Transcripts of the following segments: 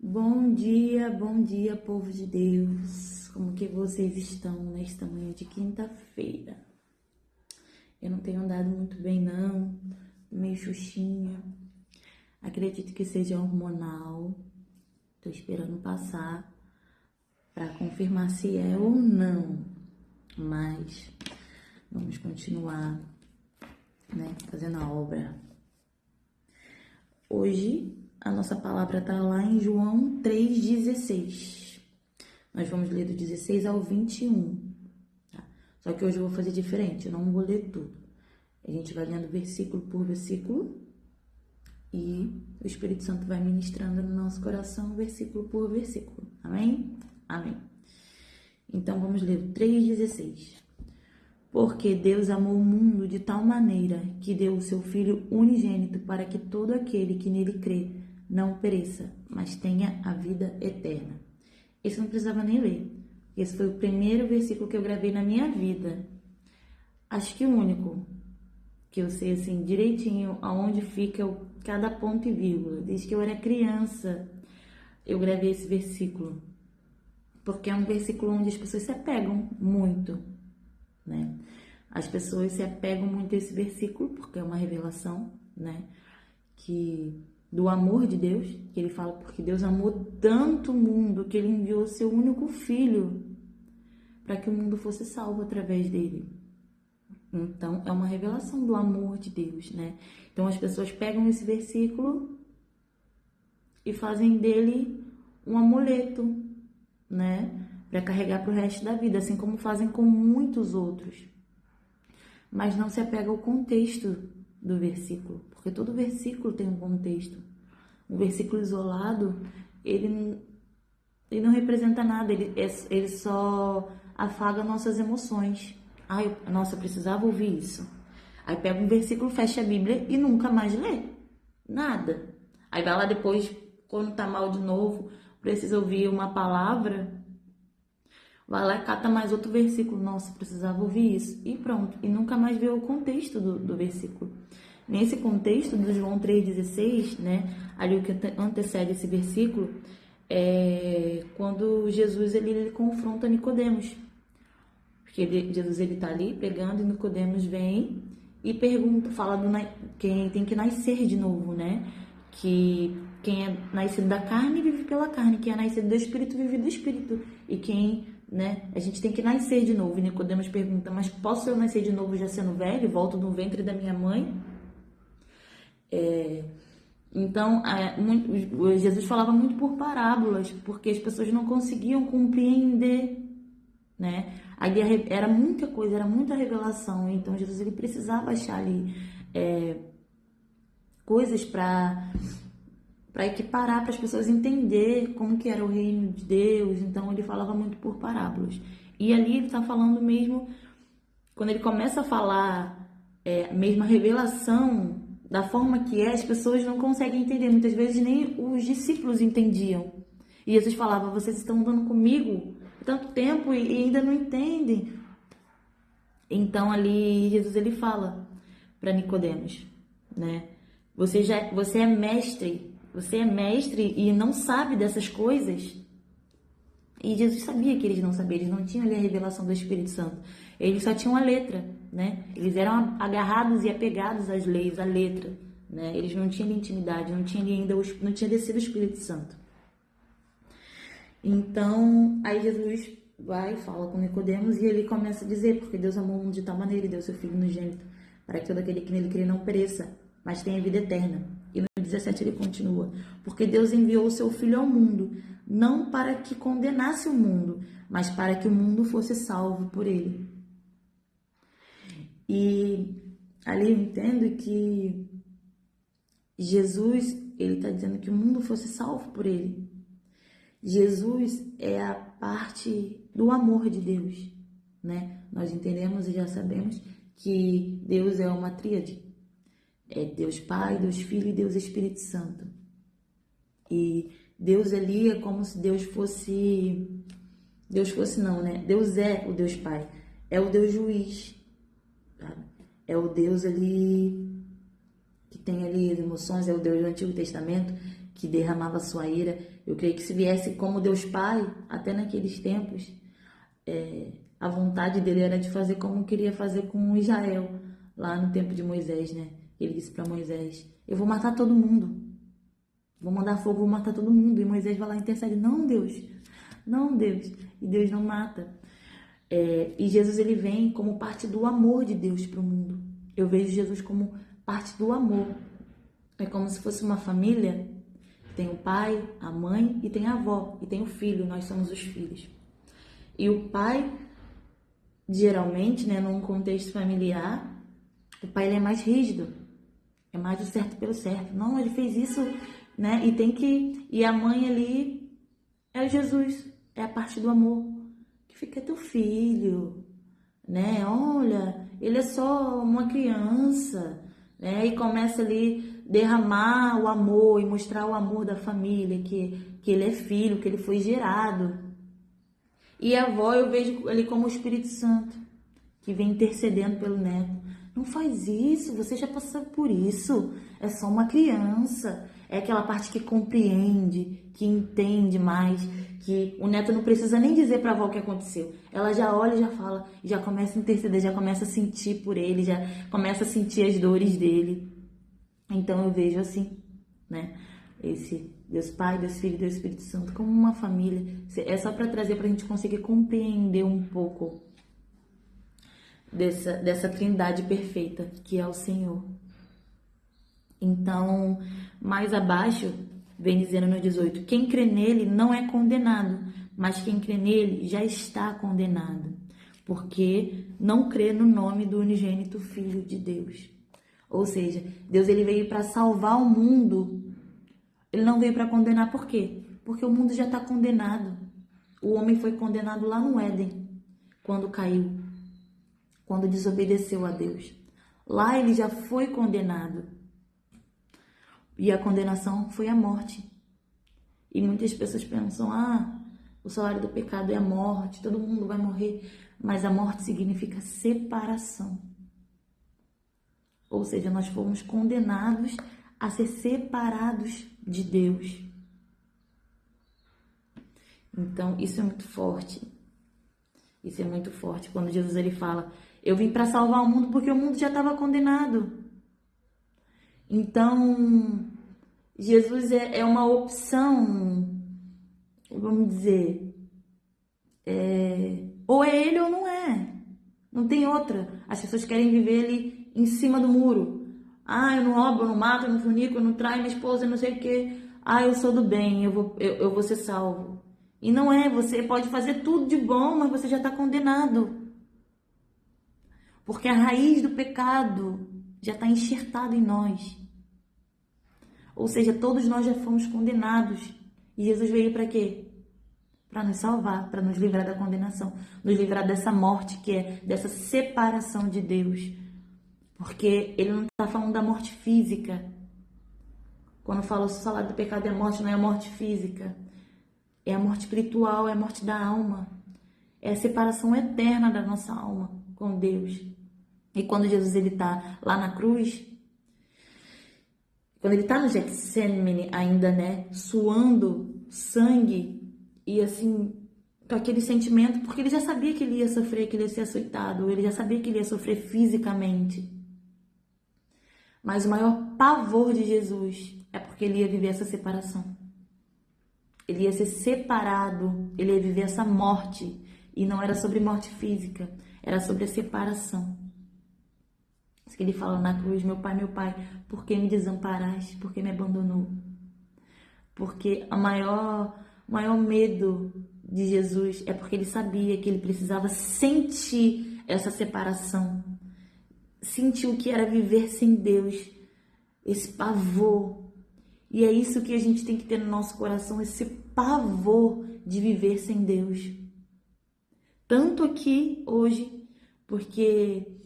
Bom dia, povo de Deus. Como que vocês estão nesta manhã de quinta-feira? Eu não tenho andado muito bem, não. Meio xuxinha. Acredito que seja hormonal. Tô esperando passar para confirmar se é ou não. Mas vamos continuar, fazendo a obra. Hoje a nossa palavra está lá em João 3,16. Nós vamos ler do 16 ao 21. Tá? Só que hoje eu vou fazer diferente, eu não vou ler tudo. A gente vai lendo versículo por versículo e o Espírito Santo vai ministrando no nosso coração versículo por versículo. Amém? Amém. Então vamos ler o 3,16. Porque Deus amou o mundo de tal maneira que deu o seu Filho unigênito para que todo aquele que nele crê não pereça, mas tenha a vida eterna. Esse não precisava nem ler. Esse foi o primeiro versículo que eu gravei na minha vida. Acho que o único que eu sei assim direitinho aonde fica cada ponto e vírgula. Desde que eu era criança, eu gravei esse versículo. Porque é um versículo onde as pessoas se apegam muito, né? As pessoas se apegam muito a esse versículo porque é uma revelação, né? Que do amor de Deus, que ele fala porque Deus amou tanto o mundo que ele enviou seu único filho para que o mundo fosse salvo através dele. Então, é uma revelação do amor de Deus, né? Então, as pessoas pegam esse versículo e fazem dele um amuleto, né? Para carregar para o resto da vida, assim como fazem com muitos outros. Mas não se apega ao contexto do versículo, porque todo versículo tem um contexto. Um versículo isolado, ele não representa nada, ele só afaga nossas emoções. Ai, nossa, eu precisava ouvir isso. Aí pega um versículo, fecha a Bíblia e nunca mais lê. Nada. Aí vai lá depois, quando tá mal de novo, precisa ouvir uma palavra, vai lá e cata mais outro versículo. Nossa, precisava ouvir isso. E pronto. E nunca mais vê o contexto do versículo. Nesse contexto do João 3,16, né? Ali o que antecede esse versículo é quando Jesus ele confronta Nicodemos. Porque Jesus ele tá ali pregando e Nicodemos vem e pergunta, fala quem tem que nascer de novo, né? Que quem é nascido da carne vive pela carne, quem é nascido do Espírito vive do Espírito. E quem, né? A gente tem que nascer de novo. E Nicodemos pergunta, mas posso eu nascer de novo já sendo velho? Volto no ventre da minha mãe? Então, Jesus falava muito por parábolas, porque as pessoas não conseguiam compreender, né? Ali era muita coisa, era muita revelação. Então, Jesus ele precisava achar ali coisas para equiparar, para as pessoas entender como que era o reino de Deus. Então, ele falava muito por parábolas. E ali ele está falando mesmo, quando ele começa a falar mesmo a revelação da forma que as pessoas não conseguem entender. Muitas vezes nem os discípulos entendiam. E Jesus falava, vocês estão andando comigo há tanto tempo e ainda não entendem. Então ali Jesus ele fala para Nicodemos, né? Você é mestre e não sabe dessas coisas. E Jesus sabia que eles não sabiam, eles não tinham ali a revelação do Espírito Santo. Eles só tinham a letra, né? Eles eram agarrados e apegados às leis, à letra, né? Eles não tinham intimidade, não tinha descido o Espírito Santo. Então, aí Jesus vai, fala com Nicodemos e ele começa a dizer, porque Deus amou o mundo de tal maneira e deu seu Filho unigênito, para que todo aquele que nele crê não pereça, mas tenha vida eterna. E no 17 ele continua, porque Deus enviou o seu Filho ao mundo, não para que condenasse o mundo, mas para que o mundo fosse salvo por ele. E ali eu entendo que Jesus, ele está dizendo que o mundo fosse salvo por ele. Jesus é a parte do amor de Deus, né? Nós entendemos e já sabemos que Deus é uma tríade. É Deus Pai, Deus Filho e Deus Espírito Santo. E Deus ali é como se Deus fosse não, né? Deus é o Deus Pai, é o Deus juiz, tá? É o Deus ali que tem ali as emoções, é o Deus do Antigo Testamento que derramava sua ira, Eu creio que se viesse como Deus Pai, até naqueles tempos, a vontade dele era de fazer como queria fazer com Israel, lá no tempo de Moisés, né? Ele disse para Moisés: eu vou matar todo mundo. Vou mandar fogo, vou matar todo mundo. E Moisés vai lá e intercede: não, Deus. Não, Deus. E Deus não mata. E Jesus, ele vem como parte do amor de Deus para o mundo. Eu vejo Jesus como parte do amor. É como se fosse uma família. Tem o pai, a mãe e tem a avó. E tem o filho, nós somos os filhos. E o pai, geralmente, né, num contexto familiar, o pai ele é mais rígido. É mais o certo pelo certo. Não, ele fez isso, né? E tem que... E a mãe ali é Jesus. É a parte do amor. Que fica teu filho, né? Olha, ele é só uma criança, né? E começa ali derramar o amor e mostrar o amor da família, que ele é filho, que ele foi gerado. E a avó eu vejo ele como o Espírito Santo, que vem intercedendo pelo neto. Não faz isso, você já passou por isso. É só uma criança. É aquela parte que compreende, que entende mais, que o neto não precisa nem dizer para a avó o que aconteceu. Ela já olha e já fala, já começa a interceder, já começa a sentir por ele, já começa a sentir as dores dele. Então eu vejo assim, né? Esse Deus Pai, Deus Filho, Deus Espírito Santo como uma família. É só para trazer para a gente conseguir compreender um pouco dessa trindade perfeita que é o Senhor. Então, mais abaixo, vem dizendo no 18, quem crê nele não é condenado, mas quem crê nele já está condenado, porque não crê no nome do unigênito Filho de Deus. Ou seja, Deus ele veio para salvar o mundo, ele não veio para condenar. Por quê? Porque o mundo já está condenado. O homem foi condenado lá no Éden, quando caiu, quando desobedeceu a Deus. Lá ele já foi condenado. E a condenação foi a morte. E muitas pessoas pensam, o salário do pecado é a morte, todo mundo vai morrer. Mas a morte significa separação. Ou seja, nós fomos condenados a ser separados de Deus. Então, isso é muito forte. Isso é muito forte. Quando Jesus ele fala, eu vim para salvar o mundo porque o mundo já estava condenado. Então, Jesus é uma opção, vamos dizer, ou é ele ou não é. Não tem outra. As pessoas querem viver ali em cima do muro. Eu não roubo, eu não mato, eu não fornico, eu não traio minha esposa, eu não sei o quê. Eu sou do bem, eu vou ser salvo. E não é, você pode fazer tudo de bom, mas você já está condenado. Porque a raiz do pecado já está enxertada em nós. Ou seja, todos nós já fomos condenados. E Jesus veio para quê? Para nos salvar, para nos livrar da condenação, nos livrar dessa morte que é, dessa separação de Deus. Porque ele não está falando da morte física. Quando fala o salário do pecado é a morte, não é a morte física. É a morte espiritual, é a morte da alma. É a separação eterna da nossa alma com Deus. E quando Jesus está lá na cruz, quando ele está no Getsemane ainda, né, suando sangue e assim, com aquele sentimento, porque ele já sabia que ele ia sofrer, que ele ia ser açoitado, ele já sabia que ele ia sofrer fisicamente. Mas o maior pavor de Jesus é porque ele ia viver essa separação. Ele ia ser separado, ele ia viver essa morte. E não era sobre morte física, era sobre a separação. Isso que ele fala na cruz, meu pai, por que me desamparaste? Por que me abandonou? Porque o maior medo de Jesus é porque ele sabia que ele precisava sentir essa separação. Sentir o que era viver sem Deus, esse pavor. E é isso que a gente tem que ter no nosso coração, esse pavor de viver sem Deus. Tanto aqui, hoje, porque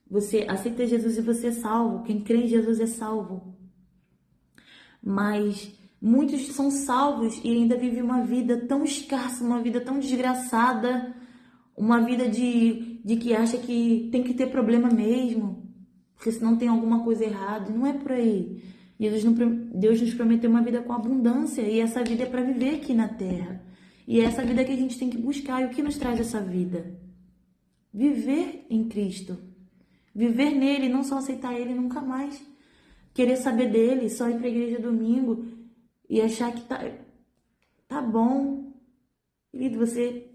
você aceita Jesus e você é salvo. Quem crê em Jesus é salvo. Mas muitos são salvos e ainda vivem uma vida tão escassa, uma vida tão desgraçada, uma vida de que acha que tem que ter problema mesmo, porque senão tem alguma coisa errada. Não é por aí. Deus nos prometeu uma vida com abundância, e essa vida é para viver aqui na terra. E é essa vida que a gente tem que buscar. E o que nos traz essa vida? Viver em Cristo. Viver nele, não só aceitar ele nunca mais. Querer saber dele, só ir para a igreja domingo e achar que tá bom. Querido, você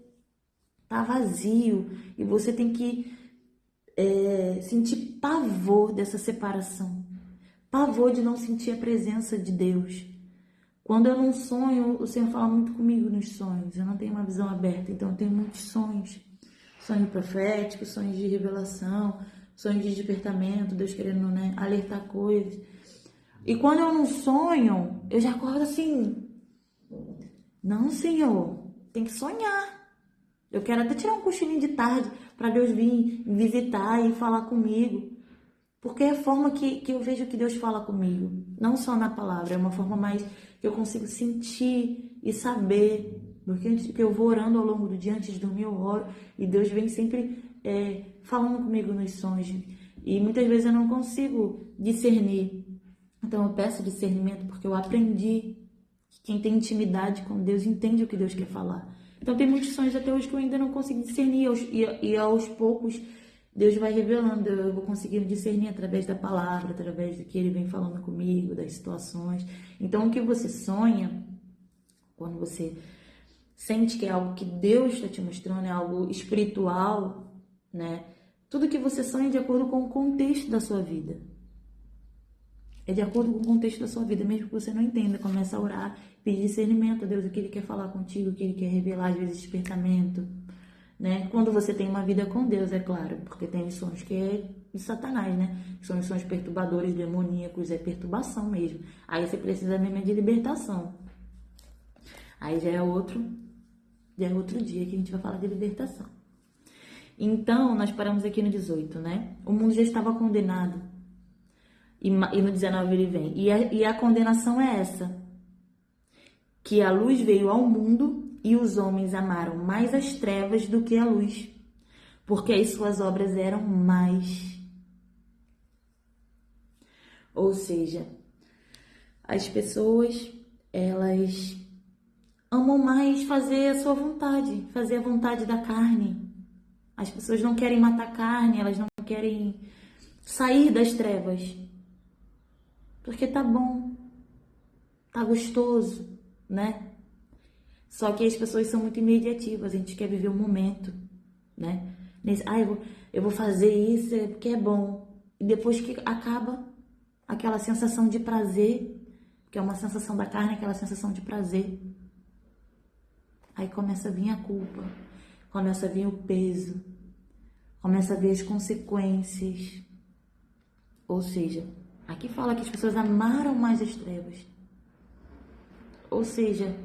tá vazio e você tem que sentir pavor dessa separação. Pavor de não sentir a presença de Deus. Quando eu não sonho, o Senhor fala muito comigo nos sonhos. Eu não tenho uma visão aberta, então eu tenho muitos sonhos. Sonhos proféticos, sonhos de revelação, sonhos de despertamento, Deus querendo, né, alertar coisas. E quando eu não sonho, eu já acordo assim. Não, Senhor, tem que sonhar. Eu quero até tirar um cochilinho de tarde para Deus vir visitar e falar comigo. Porque é a forma que eu vejo que Deus fala comigo. Não só na palavra, é uma forma mais que eu consigo sentir e saber. Porque antes que eu vou orando ao longo do dia, antes de dormir eu oro. E Deus vem sempre falando comigo nos sonhos. E muitas vezes eu não consigo discernir. Então eu peço discernimento porque eu aprendi que quem tem intimidade com Deus entende o que Deus quer falar. Então tem muitos sonhos até hoje que eu ainda não consigo discernir. E aos poucos Deus vai revelando, eu vou conseguindo discernir através da palavra, através do que Ele vem falando comigo, das situações. Então, o que você sonha, quando você sente que é algo que Deus está te mostrando, é algo espiritual, né? Tudo que você sonha é de acordo com o contexto da sua vida. É de acordo com o contexto da sua vida, mesmo que você não entenda, começa a orar, pedir discernimento a Deus, o que Ele quer falar contigo, o que Ele quer revelar, às vezes despertamento. Né? Quando você tem uma vida com Deus, é claro, porque tem sonhos que é de Satanás, né? São sonhos perturbadores, demoníacos, é perturbação mesmo. Aí você precisa mesmo de libertação. Aí já é outro dia que a gente vai falar de libertação. Então, nós paramos aqui no 18, né? O mundo já estava condenado. E no 19 ele vem. E a condenação é essa: que a luz veio ao mundo e os homens amaram mais as trevas do que a luz, porque as suas obras eram mais. Ou seja, as pessoas, elas amam mais fazer a sua vontade, fazer a vontade da carne. As pessoas não querem matar carne, elas não querem sair das trevas. Porque tá bom, tá gostoso, né? Só que as pessoas são muito imediativas, a gente quer viver o momento, né? Eu vou fazer isso porque é bom. E depois que acaba aquela sensação de prazer, que é uma sensação da carne, aquela sensação de prazer, aí começa a vir a culpa, começa a vir o peso, começa a vir as consequências. Ou seja, aqui fala que as pessoas amaram mais as trevas. Ou seja,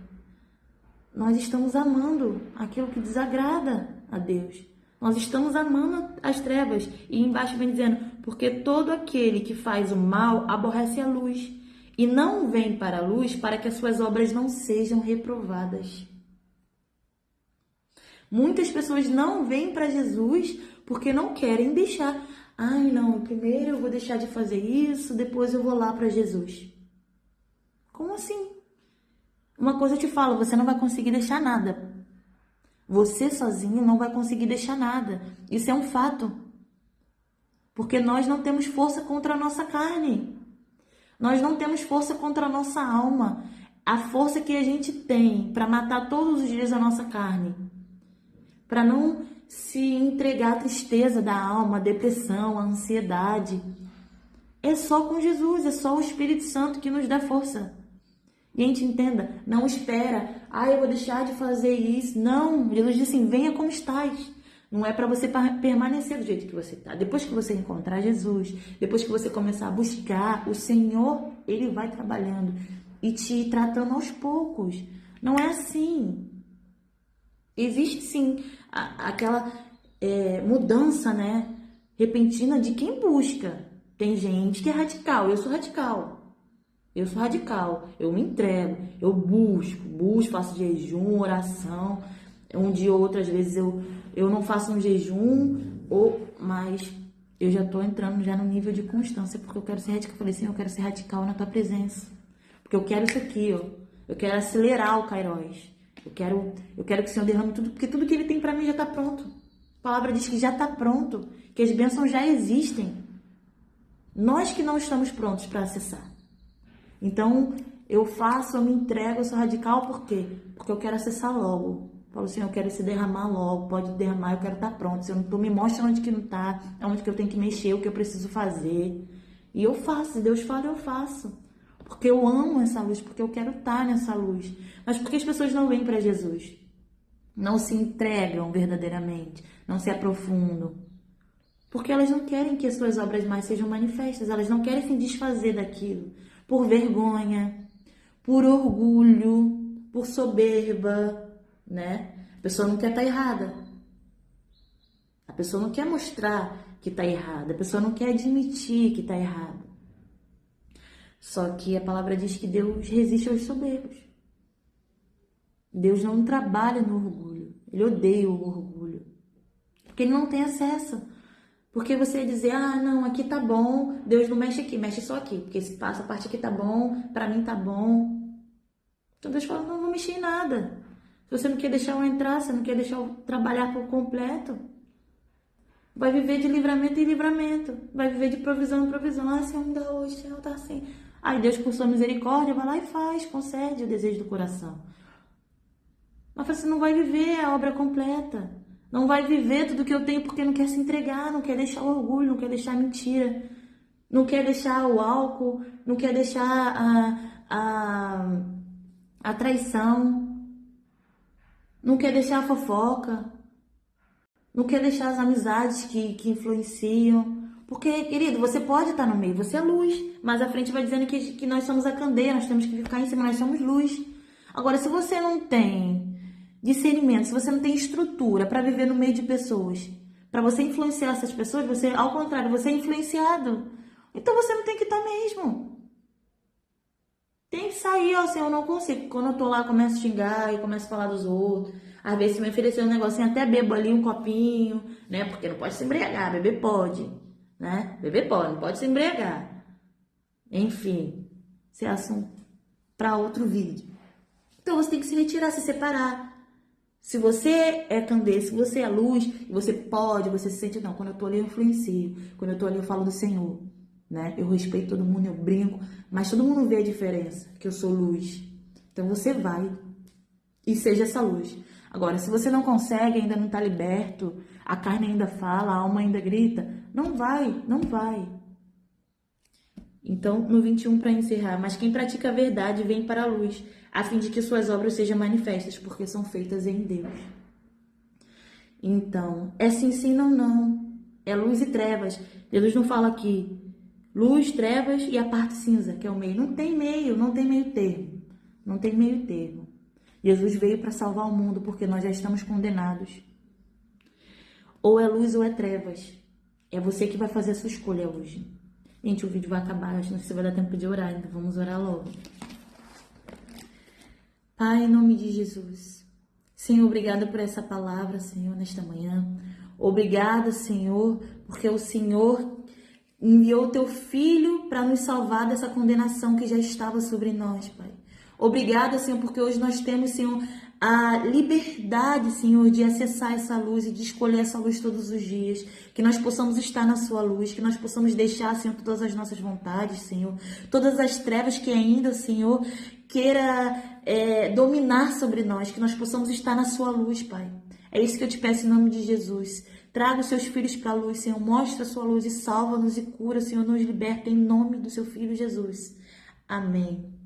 nós estamos amando aquilo que desagrada a Deus. Nós estamos amando as trevas. E embaixo vem dizendo, porque todo aquele que faz o mal aborrece a luz e não vem para a luz para que as suas obras não sejam reprovadas. Muitas pessoas não vêm para Jesus porque não querem deixar. Ai, não, primeiro eu vou deixar de fazer isso, depois eu vou lá para Jesus. Como assim? Uma coisa eu te falo, você não vai conseguir deixar nada. Você sozinho não vai conseguir deixar nada. Isso é um fato. Porque nós não temos força contra a nossa carne. Nós não temos força contra a nossa alma. A força que a gente tem para matar todos os dias a nossa carne, para não se entregar à tristeza da alma, à depressão, à ansiedade, é só com Jesus, é só o Espírito Santo que nos dá força. E a gente entenda, não espera, eu vou deixar de fazer isso. Não, Jesus disse assim, venha como estás. Não é para você permanecer do jeito que você está. Depois que você encontrar Jesus, depois que você começar a buscar o Senhor, Ele vai trabalhando e te tratando aos poucos. Não é assim. Existe sim aquela mudança, né, repentina de quem busca. Tem gente que é radical, eu sou radical. Eu me entrego, eu busco, faço jejum, oração. Um dia ou outro, às vezes eu não faço um jejum, mas eu já tô entrando já no nível de constância, porque eu quero ser radical. Eu falei, Senhor, eu quero ser radical na tua presença. Porque eu quero isso aqui, ó. Eu quero acelerar o Kairos. Eu quero que o Senhor derrame tudo, porque tudo que Ele tem para mim já está pronto. A palavra diz que já está pronto, que as bênçãos já existem. Nós que não estamos prontos para acessar. Então, eu me entrego, eu sou radical, por quê? Porque eu quero acessar logo. Eu falo, Senhor, eu quero se derramar logo, pode derramar, eu quero estar pronto. Se eu não tô, me mostra onde que não está, onde que eu tenho que mexer, o que eu preciso fazer. E eu faço, se Deus fala, eu faço. Porque eu amo essa luz, porque eu quero estar nessa luz. Mas por que as pessoas não vêm para Jesus? Não se entregam verdadeiramente, não se aprofundam. Porque elas não querem que as suas obras mais sejam manifestas, elas não querem se desfazer daquilo. Por vergonha, por orgulho, por soberba, né? A pessoa não quer estar errada. A pessoa não quer mostrar que está errada, a pessoa não quer admitir que está errada. Só que a palavra diz que Deus resiste aos soberbos. Deus não trabalha no orgulho. Ele odeia o orgulho. Porque Ele não tem acesso. Porque você dizer, não, aqui tá bom, Deus não mexe aqui, mexe só aqui. Porque se passa a parte aqui tá bom, pra mim tá bom. Então Deus fala, não vou mexer em nada. Se você não quer deixar eu entrar, você não quer deixar eu trabalhar por completo, vai viver de livramento em livramento. Vai viver de provisão em provisão. Senhor, me dá hoje, Senhor, tá assim. Aí Deus, por sua misericórdia, vai lá e faz, concede o desejo do coração. Mas você não vai viver a obra completa. Não vai viver tudo que eu tenho porque não quer se entregar, não quer deixar o orgulho, não quer deixar a mentira, não quer deixar o álcool, não quer deixar a traição, não quer deixar a fofoca, não quer deixar as amizades que influenciam. Porque, querido, você pode estar no meio, você é luz, mas a frente vai dizendo que nós somos a candeia, nós temos que ficar em cima, nós somos luz. Agora, se você não tem discernimento, se você não tem estrutura para viver no meio de pessoas, para você influenciar essas pessoas, você, ao contrário, você é influenciado. Então você não tem que estar mesmo. Tem que sair, Senhor, eu não consigo. Quando eu tô lá, eu começo a xingar, eu começo a falar dos outros. Às vezes, se me oferecer um negocinho, até bebo ali um copinho, né? Porque não pode se embriagar, beber pode, né? Beber pode, não pode se embriagar. Enfim, esse é assunto para outro vídeo. Então você tem que se retirar, se separar. Se você é candeia, se você é luz, você pode, você se sente, não, quando eu tô ali eu influencio, quando eu tô ali eu falo do Senhor, né? Eu respeito todo mundo, eu brinco, mas todo mundo vê a diferença, que eu sou luz. Então você vai e seja essa luz. Agora, se você não consegue, ainda não tá liberto, a carne ainda fala, a alma ainda grita, não vai, não vai. Então, no 21, para encerrar, mas quem pratica a verdade vem para a luz, a fim de que suas obras sejam manifestas, porque são feitas em Deus. Então, é sim, sim, não, não. É luz e trevas. Jesus não fala aqui luz, trevas e a parte cinza, que é o meio. Não tem meio, não tem meio termo. Não tem meio termo. Jesus veio para salvar o mundo, porque nós já estamos condenados. Ou é luz ou é trevas. É você que vai fazer a sua escolha hoje. Gente, o vídeo vai acabar, acho que não sei se vai dar tempo de orar, então vamos orar logo. Pai, em nome de Jesus. Senhor, obrigada por essa palavra, Senhor, nesta manhã. Obrigada, Senhor, porque o Senhor enviou o teu Filho para nos salvar dessa condenação que já estava sobre nós, Pai. Obrigada, Senhor, porque hoje nós temos, Senhor, a liberdade, Senhor, de acessar essa luz e de escolher essa luz todos os dias. Que nós possamos estar na sua luz, que nós possamos deixar, Senhor, todas as nossas vontades, Senhor. Todas as trevas que ainda, Senhor, queira dominar sobre nós, que nós possamos estar na sua luz, Pai. É isso que eu te peço em nome de Jesus. Traga os seus filhos para a luz, Senhor. Mostra a sua luz e salva-nos e cura, Senhor. Nos liberta em nome do seu Filho Jesus. Amém.